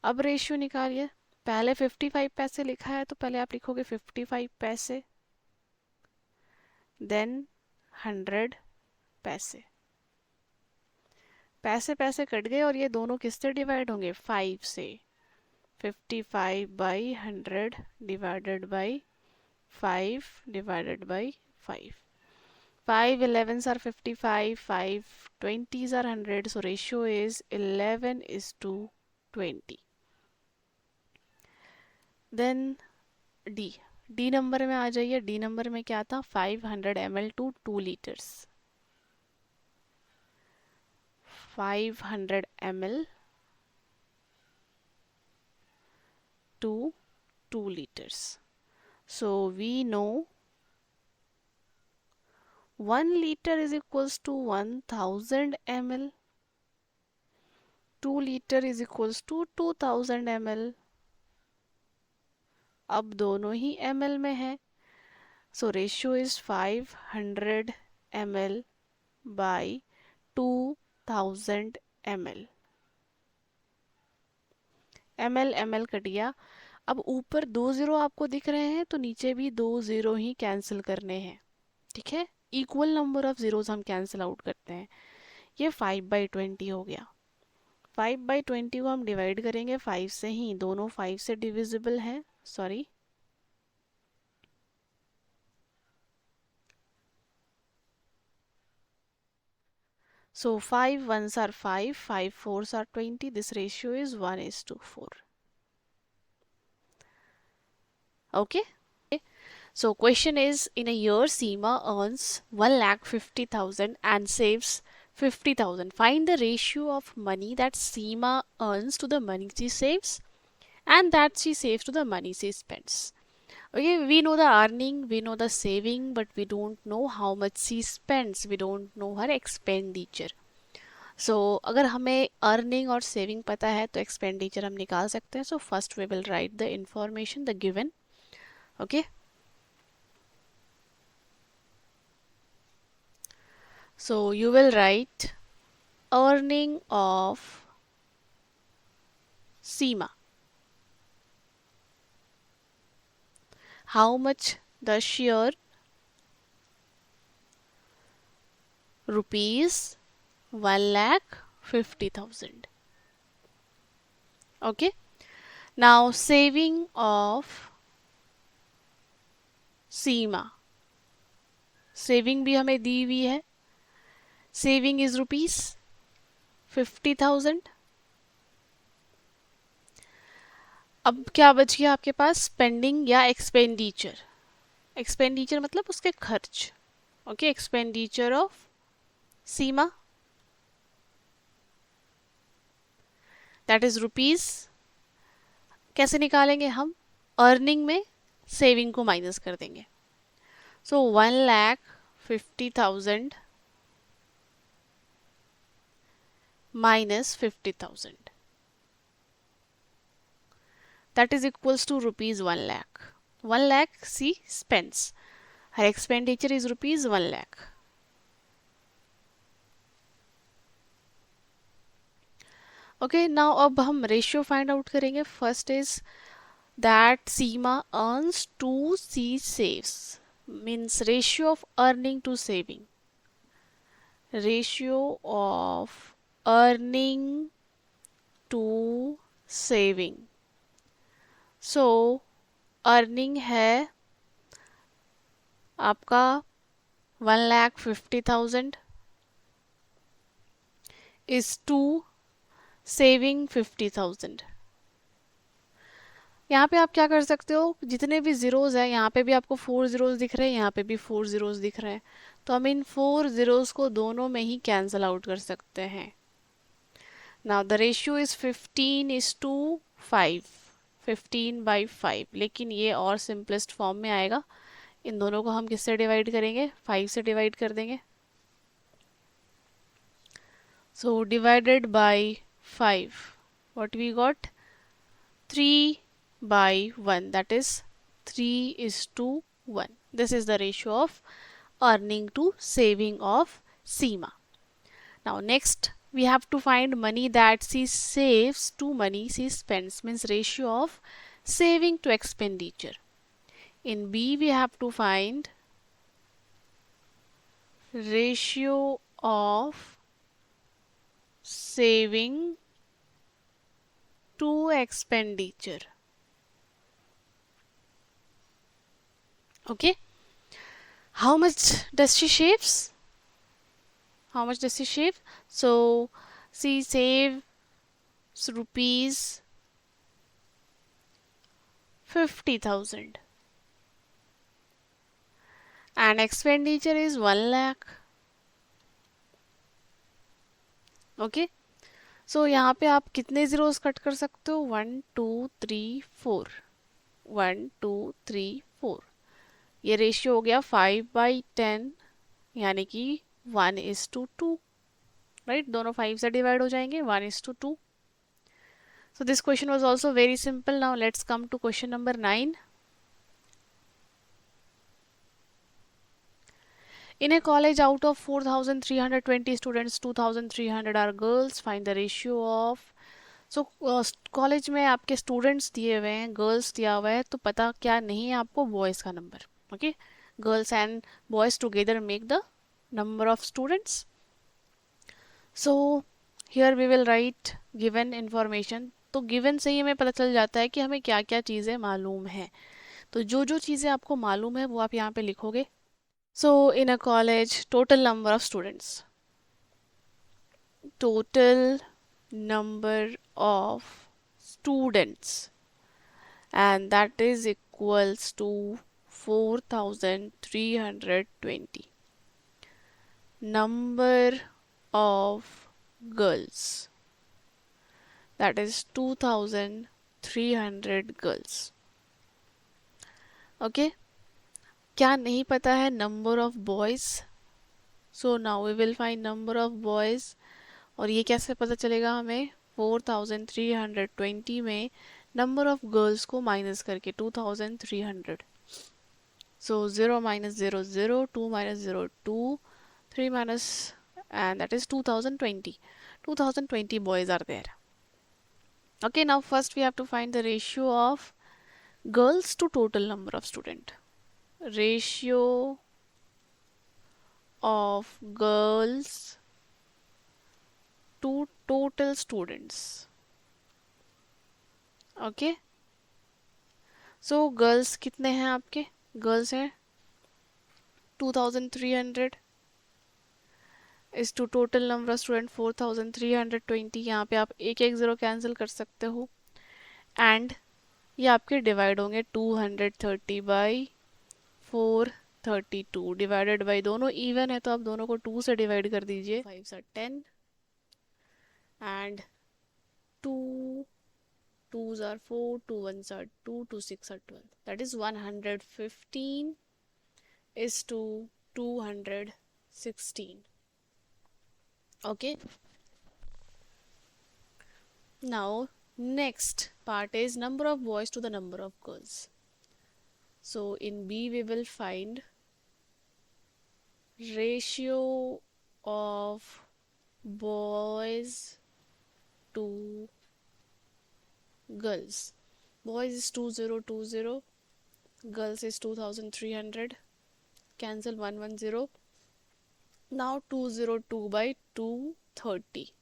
अब रेशियो निकालिए। पहले 55 पैसे लिखा है तो पहले आप लिखोगे 55 पैसे, देन 100 पैसे। पैसे पैसे कट गए और ये दोनों किससे डिवाइड होंगे? 5 से। 55/100 divided by 5 divided by 5। 5 11s are 55, 5 20s are 100, so ratio is 11:20। Then D number में आ जाइए। डी नंबर में क्या था? 500 ml to 2 litres. 500 ml to 2 liters. So we know 1 liter is equals to 1000 ml. 2 liter is equals to 2000 ml. अब दोनों ही ml में है, so ratio is 500 ml by 2000 ml। ml ml cut गया। अब ऊपर 2 जीरो आपको दिख रहे हैं तो नीचे भी 2 जीरो ही कैंसिल करने हैं। ठीक है, इक्वल नंबर ऑफ जीरोस हम कैंसिल आउट करते हैं। ये 5/20 हो गया। 5/20 को हम डिवाइड करेंगे 5 से ही, दोनों 5 से डिविजिबल हैं। Sorry, so 5 1s are 5, 5 4s are 20. This ratio is 1:4. Okay. So question is, in a year Seema earns 1,50,000 and saves 50,000. Find the ratio of money that Seema earns to the money she saves and that she saves to the money she spends. Okay, we know the earning, we know the saving, but we don't know how much she spends. We don't know her expenditure. So अगर हमें earning और saving पता है तो expenditure हम निकाल सकते हैं. So first we will write the information, the given. Okay. So you will write earning of Seema. How much does she earn? Rupees 1,50,000. Okay. Now saving of Seema. Saving भी हमें दी हुई है। Saving is rupees 50,000. अब क्या बच गया आपके पास? Spending या एक्सपेंडिचर। एक्सपेंडिचर मतलब उसके खर्च। Okay, expenditure of Seema, that is rupees. कैसे निकालेंगे हम? अर्निंग में सेविंग को माइनस कर देंगे। सो 1,50,000 minus 50,000, that is equals to rupees 1 lakh. 1 lakh she spends. Her expenditure is rupees 1 lakh. Okay, now अब हम रेशियो फाइंड आउट करेंगे। First is that Seema earns to she saves, means ratio of earning to saving. Ratio of earning to saving. So earning है आपका 1,50,000 is to saving 50,000। यहाँ पे आप क्या कर सकते हो, जितने भी जीरोज हैं यहाँ पे भी आपको 4 जीरोज दिख रहे हैं, यहाँ पे भी 4 जीरोज दिख रहे हैं, तो हम इन 4 जीरोज को दोनों में ही कैंसिल आउट कर सकते हैं। नाउ द रेशियो इज 15:5, 15/5, लेकिन ये और सिंपलेस्ट फॉर्म में आएगा। इन दोनों को हम किससे डिवाइड करेंगे? 5 से डिवाइड कर देंगे। So divided by 5, what we got? 3 by 1, that is 3:1. This is the ratio of earning to saving of Seema. Now next we have to find money that she saves to money she spends, means ratio of saving to expenditure. In B we have to find ratio of saving to expenditure. Okay, how much does she saves? How much does she save? So she saves rupees 50,000 and expenditure is 1 lakh. Okay, सो यहाँ पे आप कितने zeros cut कर सकते हो? 1 2 3 4, 1 2 3 4। ये ratio हो गया 5/10, यानी कि 1:2, राइट? दोनों 5 से डिवाइड हो जाएंगे, 1:2। So this question was also very simple. Now let's come to question number 9. In a college, out of 4,320 students, 2,300 are girls. Find the ratio of. So college में आपके स्टूडेंट्स दिए हुए हैं, गर्ल्स दिया हुआ है, तो पता क्या नहीं है आपको? बॉयज़ का number. Okay, girls and boys together make the number of students. So here we will write given information. तो गिवन से ही हमें पता चल जाता है कि हमें क्या क्या चीज़ें मालूम हैं. तो जो जो चीज़ें आपको मालूम है वो आप यहाँ पे लिखोगे. So in a college, total number of students. Total number of students, and that is equals to 4,320. Number of girls, that is 2,300 girls. Okay, क्या नहीं पता है? Number of boys. So now we will find number of boys. और ये कैसे पता चलेगा हमें? 4,320 में नंबर ऑफ गर्ल्स को माइनस करके 2,300. सो 0 minus 0 0, 2 minus 0 2, 3 minus, and that is 2020. 2020 boys are there. Okay, now first we have to find the ratio of girls to total number of student. Ratio of girls to total students. Okay, so girls कितने हैं आपके? Girls हैं 2,300 is to total number of student 4,320. यहाँ पे आप एक एक zero cancel कर सकते हो, एंड ये आपके डिवाइड होंगे 230/432 डिवाइडेड बाई, दोनों इवन है तो आप दोनों को 2 से डिवाइड कर दीजिए. 5 are 10 and 2 2s are 4, 2 1s are 2, 2 6 are 12. That is 115 is to 216. Okay, now next part is number of boys to the number of girls. So in B we will find ratio of boys to girls. Boys is 2020, girls is 2,300, cancel 110. Now 202 by 230,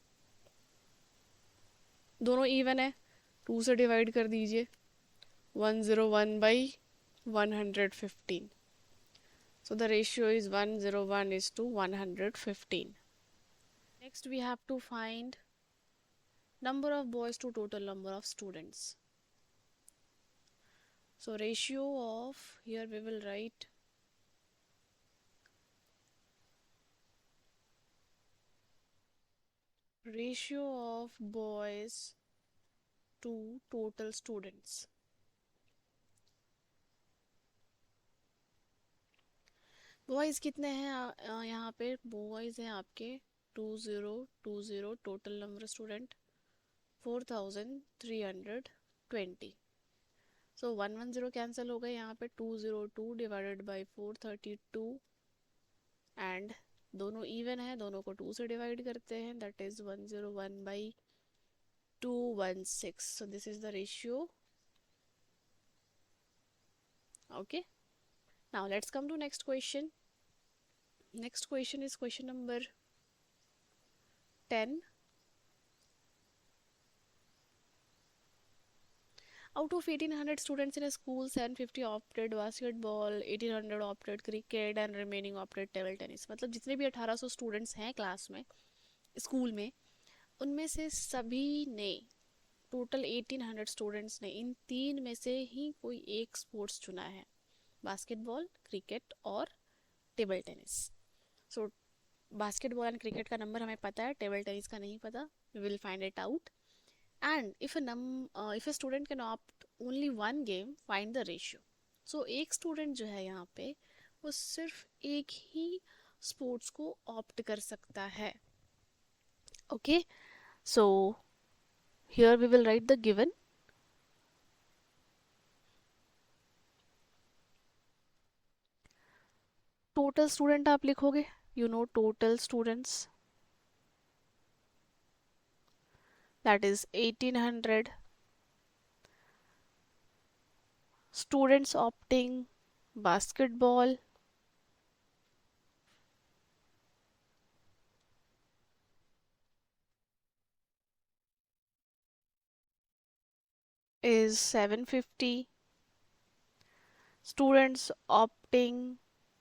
दोनों even है, 2 से divide कर दीजिए. 101 by 115. So the ratio is 101 is to 115. Next we have to find number of boys to total number of students. So ratio of, here we will write ratio of boys to total students. Boys कितने हैं? यहाँ पे boys हैं आपके 2020 total number of student 4320. So 110 cancel हो गए यहाँ पे, 202 डिवाइडेड बाई 432 एंड दोनों इवन है, दोनों को 2 से डिवाइड करते हैं, that is 101 by 216. So this is the ratio. Okay, now let's come to next question. Next question is question number 10. Out of 1800 students in a school, 750 opted basketball, 1800 opted cricket and remaining opted table tennis. मतलब जितने भी 1800 students हैं class में, school में, उनमें से सभी ने, टोटल 1800 स्टूडेंट्स ने, इन तीन में से ही कोई एक स्पोर्ट्स चुना है, बास्केटबॉल, क्रिकेट और table tennis. So basketball and cricket का नंबर हमें पता है, टेबल टेनिस का नहीं पता. We will find it out. And if a student can opt only one game, find the ratio. So एक स्टूडेंट जो है यहाँ पे, वो सिर्फ एक ही स्पोर्ट्स को ऑप्ट कर सकता है. Okay, so here we will write the given. Total student आप लिखोगे, you know total students, that is 1800 students opting basketball is 750, students opting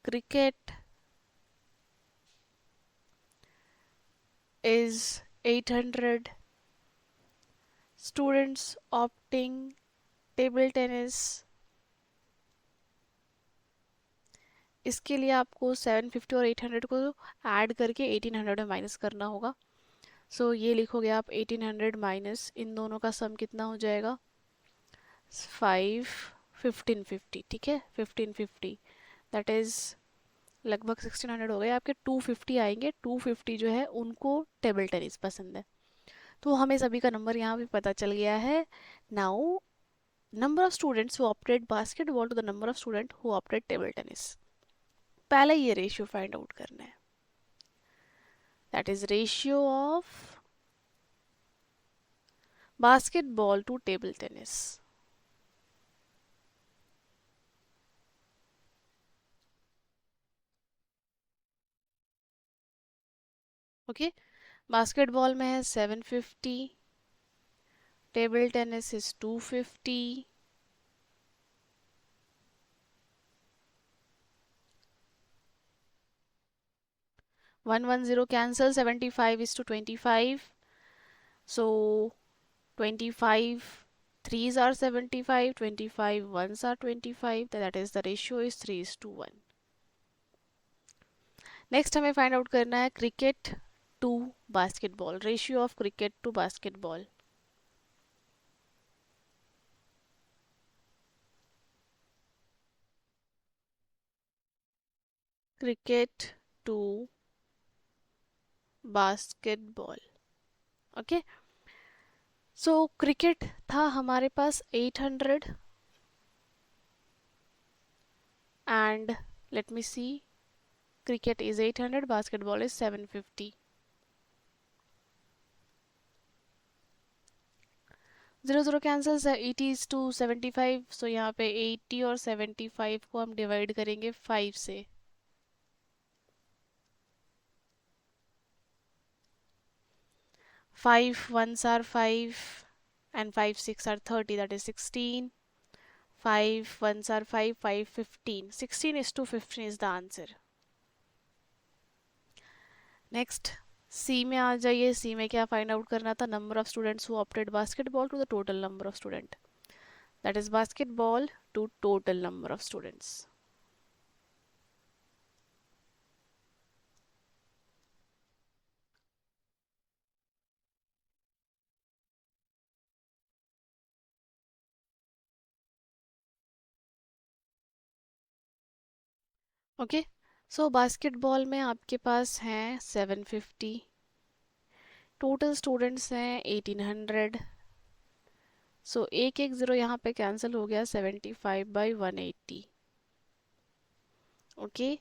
cricket is 800, students opting table tennis, इसके लिए आपको 750 और 800 को ऐड करके 1800 में माइनस करना होगा. सो ये लिखोगे आप 1800 माइनस इन दोनों का सम कितना हो जाएगा, 1550. ठीक है, 1550 दैट इज लगभग 1600 हो गए आपके. 250 आएंगे, 250 जो है उनको टेबल टेनिस पसंद है. तो हमें सभी का नंबर यहाँ पे पता चल गया है. Now number of students who opted basketball to the number of student who opted table tennis. पहले ये रेशियो फाइंड आउट करना है, that is ratio of basketball to table tennis. Okay, basketball में है 750, table tennis is 250. 110 cancel, 75 is to 25. So 25 threes are 75, 25 ones are 25, that is the ratio is 3:1. Next हमें find out करना है cricket to basketball, ratio of cricket to basketball. Cricket to basketball. Okay, so cricket था हमारे पास 800 and let me see, cricket is 800, basketball is 750. 0 cancels, 80 is to 75. so यहाँ पे 80 और 75 को हम डिवाइड करेंगे 5 से. Five ones are 5 and 5 6 are 30, that is 16. 5 ones are 5, 5 15. 16 is to 15 is the answer. Next सी में आ जाइए. सी में क्या फाइंड आउट करना था, number of students who opted basketball to the total number of student, that is basketball to total number of students. Okay, so basketball में आपके पास हैं 750, टोटल स्टूडेंट्स हैं 1800, सो एक एक ज़ीरो यहाँ पे कैंसिल हो गया, 75/180। ओके,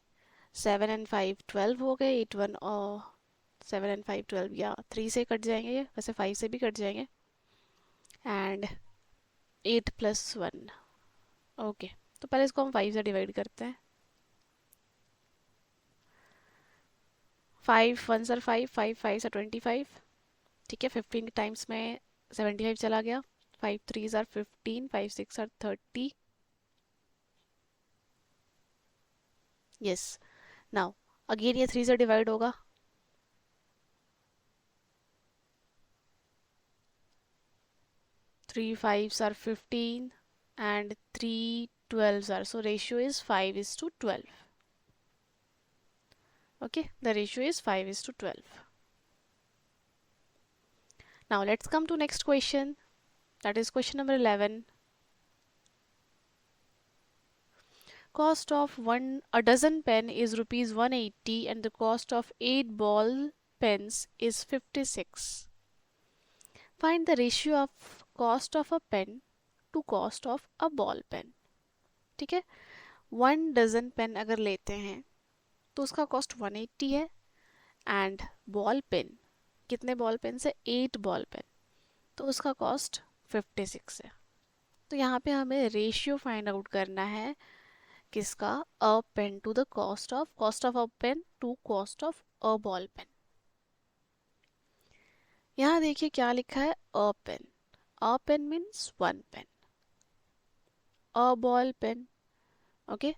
7 and 5 12 हो गए, 8 1 और 7 and 5 12, या 3 से कट जाएंगे, वैसे 5 से भी कट जाएंगे, एंड 8 + 1। ओके, तो पहले इसको हम 5 से डिवाइड करते हैं। 5 1 सर 5, 5 5 सर 25। ठीक है, 15 के टाइम्स में 75 चला गया। 5 3 sir 15, 5 6 sir 30। Yes, now again ये 3 से डिवाइड होगा। 3 5 are 15 and 3 12s are, so ratio is 5:12. Okay, the ratio is 5:12. Now let's come to next question, that is question number 11. Cost of a dozen pen is rupees 180 and the cost of 8 ball pens is 56. Find the ratio of cost of a pen to cost of a ball pen. ठीक है, 1 dozen pen अगर लेते हैं तो उसका cost 180 है, and ball pen, कितने ball pen से 8 बॉल पेन, तो उसका कॉस्ट 56 है। तो यहाँ पे हमें रेशियो फाइंड आउट करना है, किसका, a pen to the cost of a pen to cost of a ball pen. यहाँ देखिए क्या लिखा है, a pen means 1 pen, a ball pen. Okay,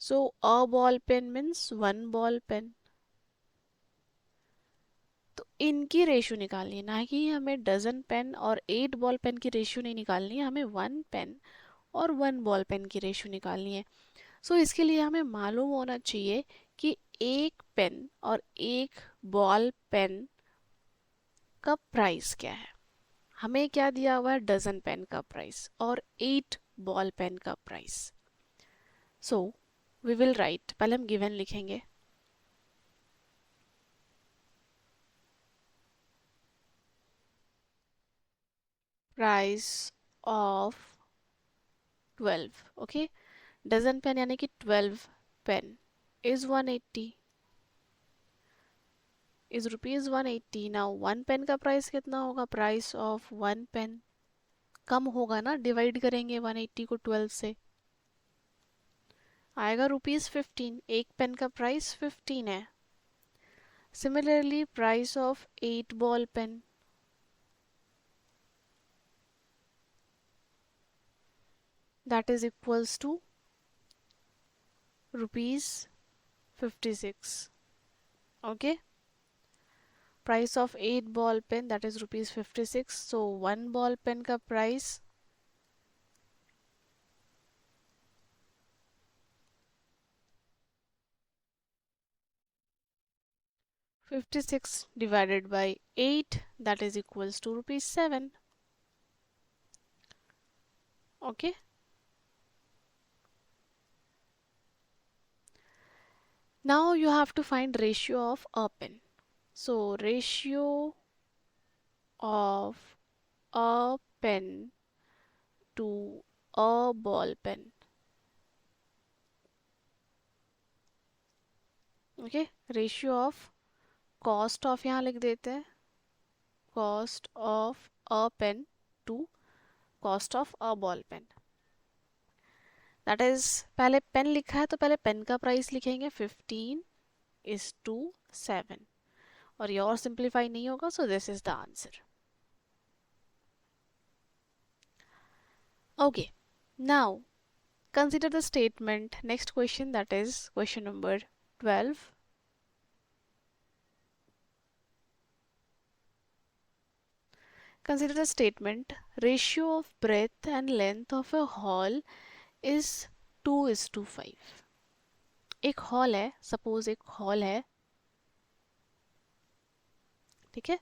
so a ball pen means 1 ball pen. तो इनकी रेशियो निकालनी है, ना कि हमें डजन पेन और 8 बॉल पेन की रेशियो नहीं निकालनी है, हमें 1 पेन और 1 बॉल पेन की रेशियो निकालनी है। सो इसके लिए हमें मालूम होना चाहिए कि एक पेन और एक बॉल पेन का प्राइस क्या है। हमें क्या दिया हुआ है, डजन पेन का प्राइस और 8 बॉल पेन का price. So we will write, पहले हम गिवन लिखेंगे। Price of 12, okay, dozen pen यानी कि 12 pen is 180, is rupees 180। Now 1 pen का प्राइस कितना होगा, प्राइस ऑफ 1 पेन कम होगा ना, डिवाइड करेंगे 180 को 12 से, आएगा ₹15। एक पेन का प्राइस 15 है। Similarly price of 8 ball pen, that is equals to ₹56। okay, price of 8 ball pen, that is ₹56। so 1 ball pen का price 56 divided by 8, that is equals to ₹7। okay, now you have to find ratio of a pen. So ratio of a pen to a ball pen, okay, ratio of cost of, यहाँ लिख देते हैं cost of a pen to cost of a ball pen, that is पहले pen लिखा है तो पहले pen का प्राइस लिखेंगे 15:7, और ये और सिंप्लीफाई नहीं होगा, so this is the answer. Okay, now consider the statement, next question, that is question number 12. Consider the statement, ratio of breadth and length of a hall is 2:5। एक hall है, suppose एक hall है, ठीक है,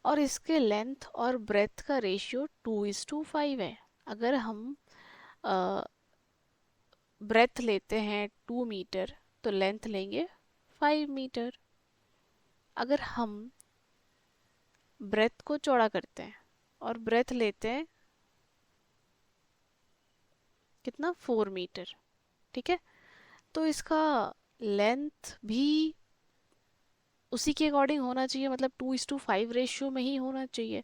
और इसके length और breath का रेशियो 2:5 है। अगर हम ब्रेथ लेते हैं 2 मीटर तो लेंथ लेंगे 5 मीटर। अगर हम ब्रेथ को चौड़ा करते हैं और ब्रेथ लेते हैं कितना 4 मीटर, ठीक है, तो इसका लेंथ भी उसी के अकॉर्डिंग होना चाहिए, मतलब 2:5 रेशियो में ही होना चाहिए।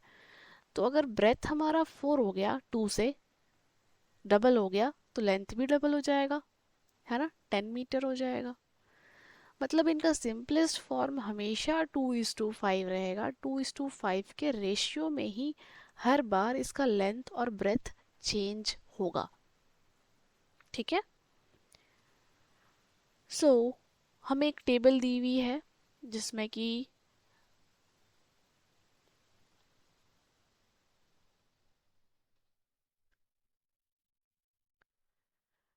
तो अगर ब्रेथ हमारा 4 हो गया, 2 से डबल हो गया, तो लेंथ भी डबल हो जाएगा, है ना, 10 मीटर हो जाएगा। मतलब इनका सिंपलेस्ट फॉर्म हमेशा 2:5 रहेगा। 2:5 के रेशियो में ही हर बार इसका लेंथ और ब्रेथ चेंज होगा, ठीक है। सो हमें एक टेबल दी हुई है जिसमें कि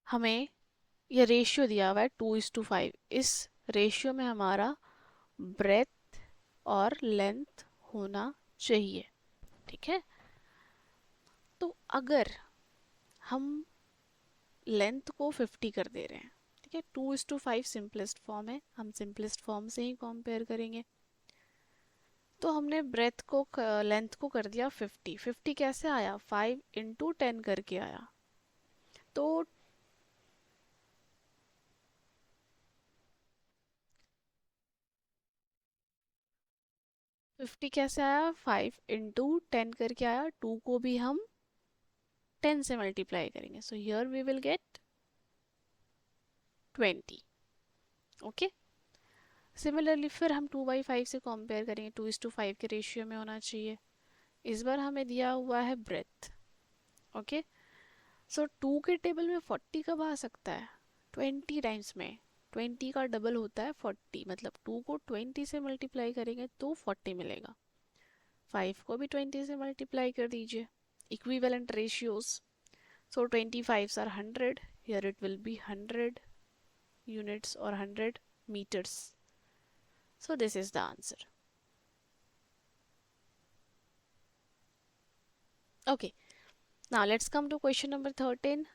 हमें ये रेशियो दिया हुआ है 2:5। इस रेशियो में हमारा ब्रेथ और लेंथ होना चाहिए, ठीक है। तो अगर हम लेंथ को 50 कर दे रहे हैं, ठीक है, 2:5 सिंपलेस्ट फॉर्म है, हम सिंपलेस्ट फॉर्म से ही कंपेयर करेंगे। तो हमने ब्रेथ को लेंथ को कर दिया 50। 50 कैसे आया, 5 × 10 करके आया। तो 50 कैसे आया, 5 × 10 करके आया। 2 को भी हम 10 से मल्टीप्लाई करेंगे, so here we will get 20। Okay, similarly फिर हम 2/5 से कंपेयर करेंगे, 2:5 के रेशियो में होना चाहिए। इस बार हमें दिया हुआ है ब्रेथ, ओके। सो 2 के टेबल में 40 कब आ सकता है, 20 टाइम्स में। 20 का डबल होता है 40, मतलब 2 को 20 से मल्टीप्लाई करेंगे तो 40 मिलेगा। 5 को भी 20 से मल्टीप्लाई कर दीजिए, equivalent ratios. So 25 are 100, here it will be 100 units और 100 meters. So this is the answer. Okay, now let's come to question number 13.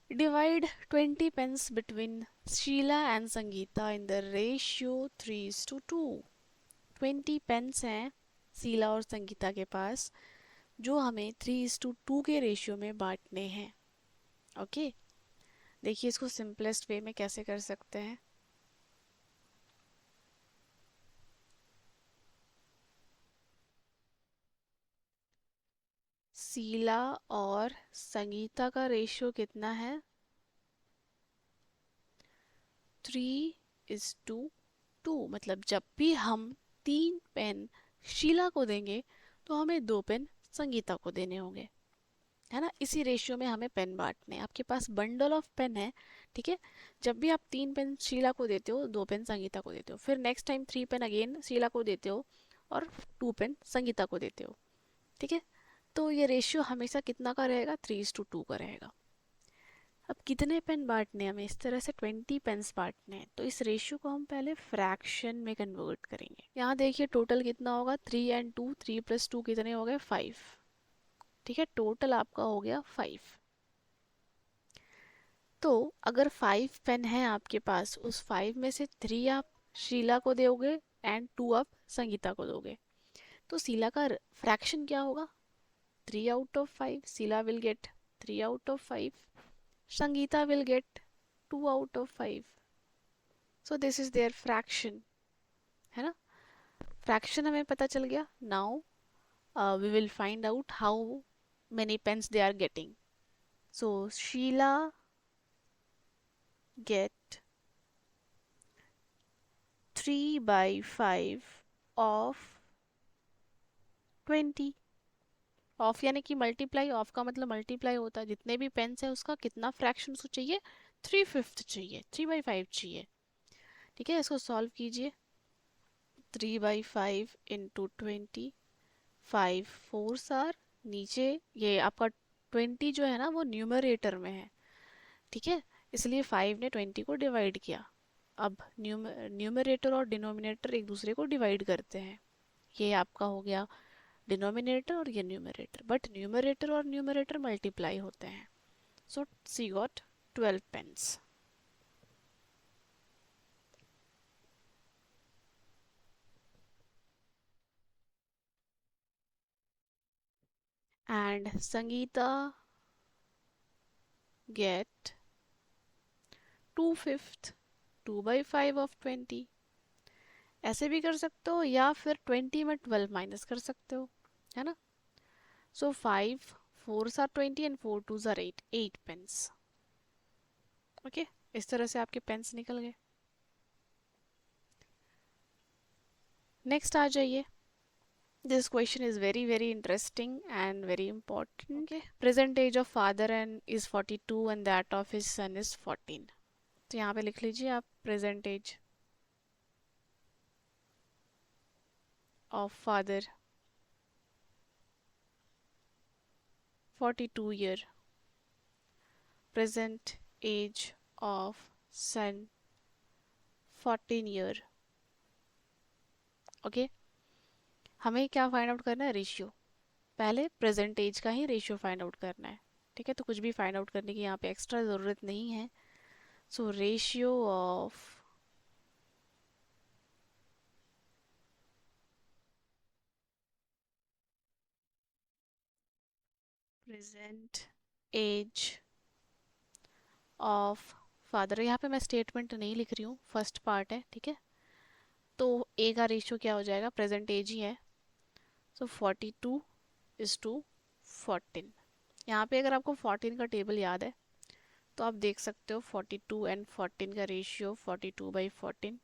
Divide 20 pence between Sheila and Sangeeta in the ratio 3:2. 20 pence हैं शीला और संगीता के पास, जो हमें 3:2 के ratio में बांटने हैं। ओके, देखिए इसको सिंपलेस्ट वे में कैसे कर सकते हैं। शीला और संगीता का रेशियो कितना है, 3:2। मतलब जब भी हम 3 पेन शीला को देंगे तो हमें 2 पेन संगीता को देने होंगे, है ना। इसी रेशियो में हमें पेन बांटने हैं। आपके पास बंडल ऑफ पेन है, ठीक है। जब भी आप 3 पेन शीला को देते हो, 2 पेन संगीता को देते हो, फिर next time 3 pen again Sheela को देते हो और 2 पेन संगीता को देते हो, ठीक है। तो ये रेशियो हमेशा कितना का रहेगा, 3:2 का रहेगा। अब कितने पेन बांटने हैं हमें, इस तरह से 20 पेन्स बांटने हैं, तो इस रेशियो को हम पहले फ्रैक्शन में कन्वर्ट करेंगे। यहाँ देखिए टोटल कितना होगा, 3 एंड 2, 3 + 2 कितने हो गए, 5, ठीक है। टोटल आपका हो गया 5। तो अगर 5 पेन है आपके पास, उस 5 में से 3 आप शीला को दोगे एंड 2 आप संगीता को दोगे, तो शीला का फ्रैक्शन क्या होगा, 3/5। Sheela will get 3/5, Sangeeta will get 2/5। So this is their fraction, है ना। फ्रैक्शन हमें पता चल गया। Now we will find out how many pens they are getting. So Sheela get 3/5 of 20। Of यानी कि मल्टीप्लाई, ऑफ का मतलब मल्टीप्लाई होता है, जितने भी पेन्स है उसका कितना फ्रैक्शन उसको चाहिए, 3/5 चाहिए, 3/5 चाहिए, ठीक है। इसको सॉल्व कीजिए, 3/5 × 20, 5 4s आर, नीचे ये आपका 20 जो है ना वो न्यूमरेटर में है, ठीक है, इसलिए 5 ने 20 को डिवाइड किया। अब न्यूमरेटर और डिनोमिनेटर एक दूसरे को डिवाइड करते हैं, ये आपका हो गया डिनोमिनेटर और ये न्यूमरेटर, बट न्यूमरेटर और न्यूमरेटर मल्टीप्लाई होते हैं. सो सी got 12 pence. And Sangeeta get 2/5, 2/5 of 20. ऐसे भी कर सकते हो या फिर 20 में 12 माइनस कर सकते हो, है ना. सो 5 4s are 20 and 4 2s are 8, 8 pence. Okay, इस तरह से आपके पेंस निकल गए. नेक्स्ट आ जाइए. This question is very very interesting and very important. Okay. Present age of father and is 42 and that of his son is 14. तो यहाँ पे लिख लीजिए आप present age of father 42 year, present age of son 14 year. Okay. हमें क्या find out करना है, रेशियो. पहले प्रेजेंट एज का ही रेशियो फाइंड आउट करना है. ठीक है, तो कुछ भी फाइंड आउट करने की यहाँ पे एक्स्ट्रा ज़रूरत नहीं है. So ratio of present age of father, यहाँ पे मैं स्टेटमेंट नहीं लिख रही हूँ, फर्स्ट पार्ट है. ठीक है, तो ए का रेशियो क्या हो जाएगा, प्रेजेंट एज ही है. सो 42:14. यहाँ पे अगर आपको 14 का टेबल याद है तो आप देख सकते हो 42 एंड 14 का ratio 42/14.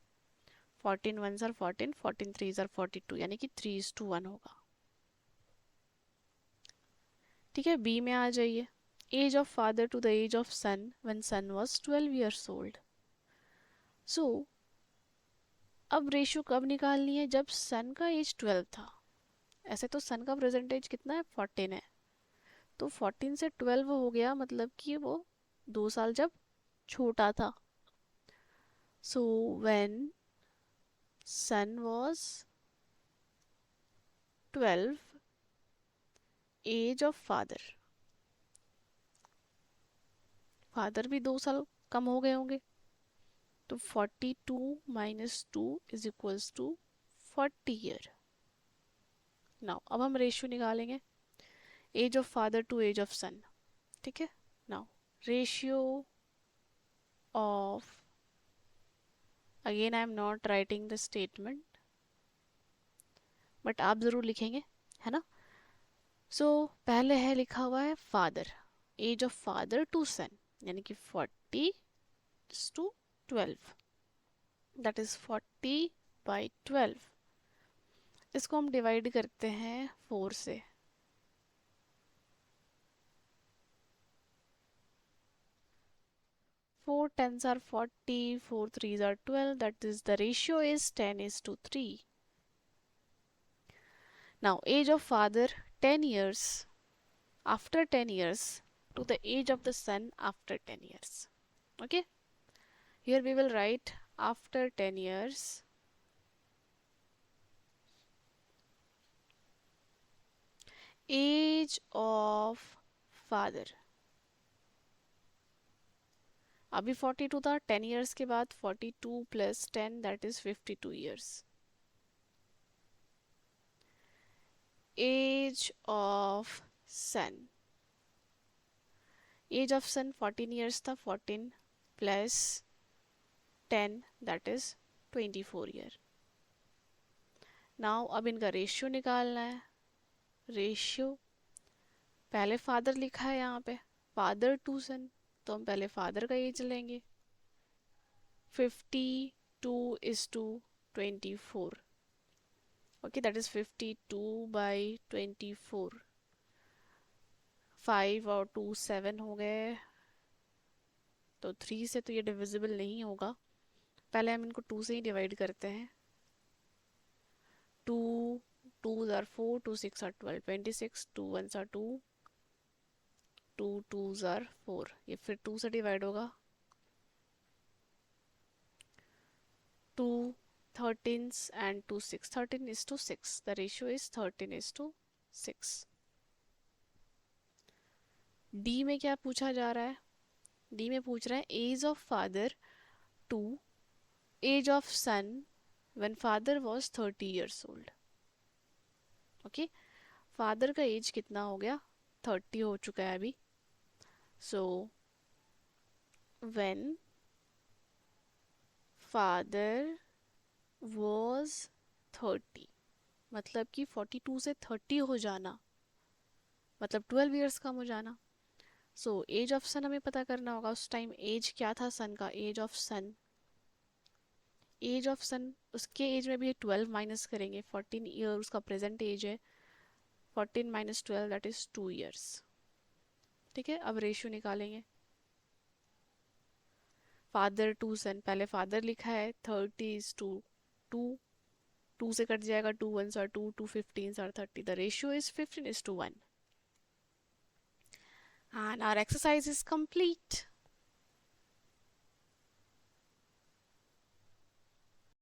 14 1s are 14, 14 3s are 42, यानी कि 3:1 होगा. ठीक है, बी में आ जाइए. Age of father to the age of son when son was 12 years old. So अब रेशियो कब निकालनी है, जब सन का एज 12 था. ऐसे तो सन का प्रेजेंट एज कितना है, 14 है. तो 14 से 12 हो गया, मतलब कि वो 2 साल जब छोटा था. So when son was 12, age of father, father भी 2 साल कम हो गए होंगे. तो 42 minus 2 is equals to 40 year. Now अब हम रेशियो निकालेंगे, age of father to age of son. ठीक है, now ratio of, again I am not writing the statement but आप जरूर लिखेंगे, है ना. सो पहले है लिखा हुआ है father, age of father to son, यानी कि 40:12, दैट इज 40/12. इसको हम डिवाइड करते हैं 4 से. 4 10s are 40, 4 3s are 12, that is the ratio is 10:3. Now age of father 10 years, after 10 years to the age of the son after 10 years. Okay, here we will write after 10 years age of father. अभी 42 था, 10 years के बाद 42 plus 10 that is 52 years. Age of son, age of son 14 years था, 14 plus 10 that is 24 year. Now अब इनका ratio निकालना है. Ratio पहले फादर लिखा है यहाँ पे, फादर टू सन, तो हम पहले फादर का एज लेंगे. 52:24. Okay, that is 52/24. 5 और 2 7 हो गए, तो 3 से तो ये डिविजिबल नहीं होगा. पहले हम इनको 2 से ही डिवाइड करते हैं. 2 2s are 4, 2 6 are 12, 26, 2 1s are 2, 2 2s are 4. ये फिर 2 से डिवाइड होगा. 2 13s and 2 6, 13:6. The ratio is 13:6. 6। D में क्या पूछा जा रहा है? डी में पूछ रहा है age of father to age of son when father was 30 years old. Okay, father का एज कितना हो गया? 30 हो चुका है अभी। सो व्हेन फादर वाज 30, मतलब कि 42 से 30 हो जाना, मतलब 12 इयर्स कम हो जाना। सो एज ऑफ सन हमें पता करना होगा। उस टाइम एज क्या था सन का? Age of son, age of son, उसके एज में भी 12 माइनस करेंगे। 14 ईयर उसका प्रेजेंट एज है। 14 माइनस 12 दैट इज 2 ईयर्स। ठीक है, अब रेशियो निकालेंगे। फादर टू सन, पहले फादर लिखा है, 30 इज टू 2, 2 से कट जाएगा, 2 1s are 2, 2 15s are 30, the ratio is 15 is to 1 and our exercise is complete.